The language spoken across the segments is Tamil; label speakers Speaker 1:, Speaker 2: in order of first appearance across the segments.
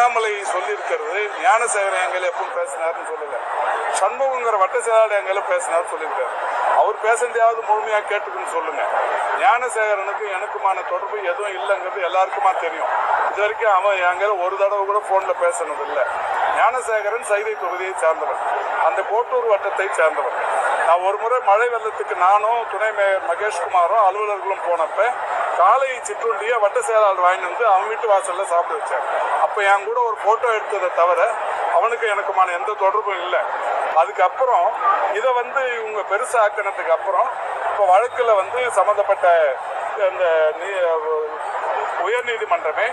Speaker 1: அண்ணாமலை சொல்லியிருக்கிறது ஞானசேகரன் எங்களை எப்பவும் பேசினார்னு சொல்லல, சண்முகங்கிற வட்ட செயலாளர் எங்களை பேசினார் சொல்லியிருக்காரு. அவர் பேசுறதையாவது முழுமையா கேட்டுக்குன்னு சொல்லுங்க. ஞானசேகரனுக்கு எனக்குமான தொடர்பு எதுவும் இல்லைங்கிறது எல்லாருக்குமா தெரியும். இது வரைக்கும் அவன் எங்களை ஒரு தடவை கூட போன்ல பேசினது இல்லை. ஞானசேகரன் சைதை தொகுதியை சார்ந்தவன், அந்த கோட்டூர் வட்டத்தை சார்ந்தவன். நான் ஒரு முறை மழை வெள்ளத்துக்கு நானும் துணை மேயர் மகேஷ்குமாரும் அலுவலர்களும் போனப்ப காலை சிற்றுண்டிய வட்ட செயலாளர் வாங்கிட்டு வந்து அவன் வீட்டு வாசல்ல சாப்பிட வச்சார். அப்ப என் கூட ஒரு போட்டோ எடுத்ததை தவிர அவனுக்கு எனக்குமான எந்த தொடர்பும் இல்லை. அதுக்கப்புறம் இதை இவங்க பெருசாக்கினதுக்கு அப்புறம் இப்போ வழக்கில் சம்மந்தப்பட்ட இந்த உயர் நீதிமன்றமே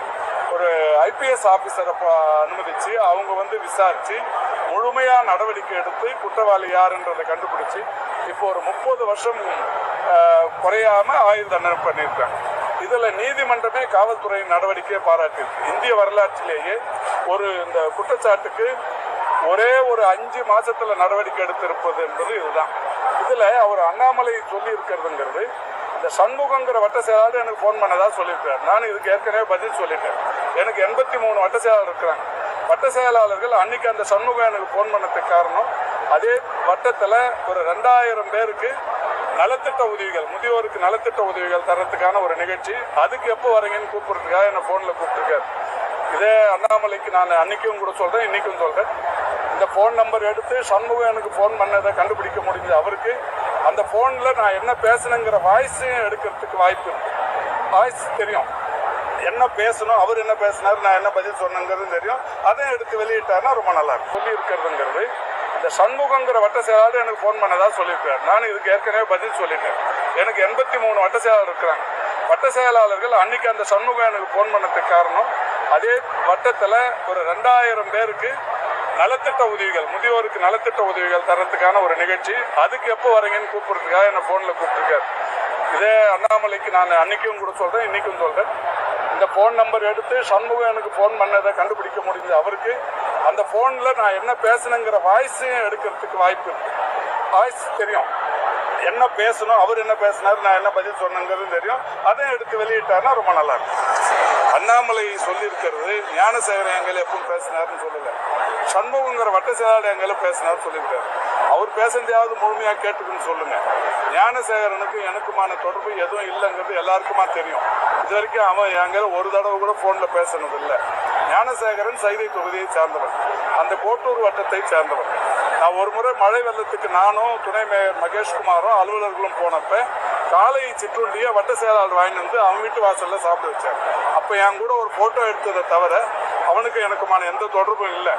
Speaker 1: ஒரு ஐபிஎஸ் ஆஃபீஸரை அனுமதிச்சு அவங்க விசாரிச்சு முழுமையா நடவடிக்கை எடுத்து குற்றவாளி யாருன்றதை கண்டுபிடிச்சு இப்போ ஒரு 30 வருஷம் குறையாம ஆயுள் தண்டனை பண்ணியிருக்காங்க. இதுல நீதிமன்றமே காவல்துறையின் நடவடிக்கையை பாராட்டியிருக்கு. இந்திய வரலாற்றிலேயே இந்த குற்றச்சாட்டுக்கு ஒரே ஒரு 5 மாசத்துல நடவடிக்கை எடுத்திருப்பது என்பது இதுதான். இதுல அவர் அண்ணாமலை சொல்லி இருக்கிறதுங்கிறது, இந்த சண்முகங்கிற வட்ட செயலாளர் எனக்கு போன் பண்ணதா சொல்லியிருக்காரு. நான் இதுக்கு ஏற்கனவே பதில் சொல்லிட்டேன். எனக்கு 83 வட்ட செயலாளர் இருக்கிறாங்க. வட்ட செயலாளர்கள் அன்னைக்கு அந்த சண்முகம் எனக்கு போன் பண்ணதுக்கு காரணம், அதே வட்டத்துல ஒரு 2000 பேருக்கு நலத்திட்ட உதவிகள், முதியோருக்கு நலத்திட்ட உதவிகள் தரத்துக்கான ஒரு நிகழ்ச்சி. அதுக்கு எப்போ வரீங்கன்னு கூப்பிடுறதுக்காக என்ன போன்ல கூப்பிட்டுருக்காரு. இதே அண்ணாமலைக்கு நான் அன்னைக்கும் கூட சொல்றேன், இன்னைக்கும் சொல்றேன். இந்த போன் நம்பர் எடுத்து சண்முகம் எனக்கு போன் பண்ணதை கண்டுபிடிக்க முடிஞ்சது. அவருக்கு அந்த போன்ல நான் என்ன பேசணுங்கிற வாய்ஸையும் எடுக்கிறதுக்கு வாய்ப்பு இருக்கு. வாய்ஸ் தெரியும், என்ன பேசணும், அவர் என்ன பேசினார், நான் என்ன பதில் சொன்னங்கிறது தெரியும். அதையும் எடுத்து வெளியிட்டாருன்னா ரொம்ப நல்லா இருக்கும். சொல்லி இருக்கிறதுங்கிறது, இந்த சண்முகங்கிற வட்ட செயலாளர் எனக்கு போன் பண்ணதா சொல்லியிருக்காரு. நான் இதுக்கு ஏற்கனவே பதில் சொல்லிட்டேன். எனக்கு 83 வட்ட செயலாளர் இருக்கிறாங்க. வட்ட செயலாளர்கள் அன்னைக்கு அந்த சண்முகம் எனக்கு போன் பண்ணதுக்கு காரணம், அதே வட்டத்துல ஒரு 2000 பேருக்கு நலத்திட்ட உதவிகள், முதியோருக்கு நலத்திட்ட உதவிகள் தரத்துக்கான ஒரு நிகழ்ச்சி. அதுக்கு எப்போ வரீங்கன்னு கூப்பிடுறதுக்காக என்ன போன்ல கூப்பிட்டுருக்காரு. இதே அண்ணாமலைக்கு நான் அன்னைக்கும் கூட சொல்றேன், இன்னைக்கும் சொல்றேன். இந்த போன் நம்பர் எடுத்து சண்முகம் எனக்கு போன் பண்ணதை கண்டுபிடிக்க முடிஞ்சது. அவருக்கு அந்த போன்ல நான் என்ன பேசணுங்கிற வாய்ஸையும் எடுக்கிறதுக்கு வாய்ப்பு இருக்கு. வாய்ஸ் தெரியும், என்ன பேசணும், அவர் என்ன பேசினார், நான் என்ன பதில் சொன்னங்கிறது தெரியும். அதையும் எடுத்து வெளியிட்டாருன்னா ரொம்ப நல்லா இருக்கும். அண்ணாமலை சொல்லியிருக்கிறது ஞானசேகரன் எங்களை எப்பவும் பேசினார்னு சொல்லல, சண்முகங்கிற வட்ட செயலாளர் எங்களை பேசினார் சொல்லியிருக்காரு. அவர் பேசுறதையாவது முழுமையா கேட்டுக்குன்னு சொல்லுங்க. ஞானசேகரனுக்கு எனக்குமான தொடர்பு எதுவும் இல்லைங்கிறது எல்லாருக்குமா தெரியும். இது வரைக்கும் அவன் எங்களை ஒரு தடவை கூட போன்ல பேசினது இல்லை. ஞானசேகரன் சைதை தொகுதியை சார்ந்தவன், அந்த கோட்டூர் வட்டத்தை சார்ந்தவன். நான் ஒரு முறை மழை வெள்ளத்துக்கு நானும் துணை மேயர் மகேஷ்குமாரும் அலுவலர்களும் போனப்ப காலை சிற்றுண்டிய வட்ட செயலாளர் வாங்கிட்டு வந்து அவன் வீட்டு வாசல்ல சாப்பிட வச்சார். அப்ப என் கூட ஒரு போட்டோ எடுத்ததை தவிர அவனுக்கு எனக்குமான எந்த தொடர்பும் இல்லை.